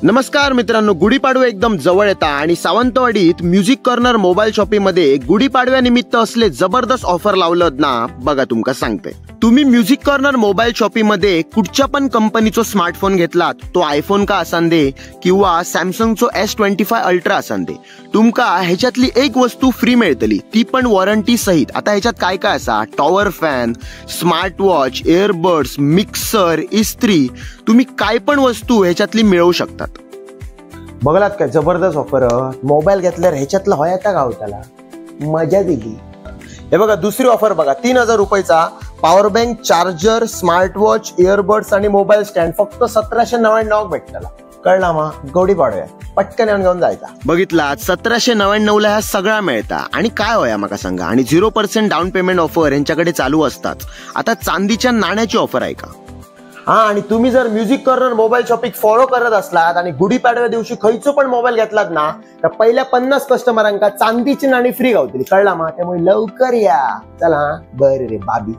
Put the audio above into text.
नमस्कार मित्रांनो, गुढीपाडवा एकदम जवळ येता आणि सावंतवाडीत म्युझिक कॉर्नर मोबाईल शॉपीमध्ये गुढीपाडव्यानिमित्त असले जबरदस्त ऑफर लावलत ना, बघा तुमका सांगते. तुम्ही म्युझिक कॉर्नर मोबाईल शॉपीमध्ये कुठच्या पण कंपनीचो स्मार्टफोन घेतलात, तो आयफोन का असान दे किंवा सॅमसंगचो S25 अल्ट्रा असान दे, तुमका ह्याच्यातली एक वस्तू फ्री मिळतली, ती पण वॉरंटी सहित. आता ह्याच्यात काय काय असा, tower fan, smart watch, earbuds, mixer, इस्त्री, तुम्ही काय पण वस्तू ह्याच्यातली मिळवू शकतात. बघलात काय जबरदस्त ऑफर. मोबाईल घेतल्यावर ह्याच्यातला होयाता गाव त्याला मजा दिली. हे बघा दुसरी ऑफर बघा, 3000 रुपयाचा power bank, charger, smart watch, earbuds आणि मोबाईल स्टँड फक्त 1799 भेटताला. कळला मा, गौडी पाडूया पटकन येऊन घेऊन जायचा. बघितला 1799 ला ह्या सगळा मिळता. आणि काय होया माका सांगा, आणि 0% डाऊन पेमेंट ऑफर यांच्याकडे चालू असतात. आता चांदीच्या नाण्याची ऑफर आहे का? हा, आणि तुम्ही जर music corner mobile shopping follow करत असलात आणि गुढीपाडव्या दिवशी खयचो पण मोबाईल घेतलात ना, तर पहिल्या 50 कस्टमरांका चांदीची नाणी फ्री गावतली. कळला मा, त्यामुळे लवकर या. चला बरं रे बाबी.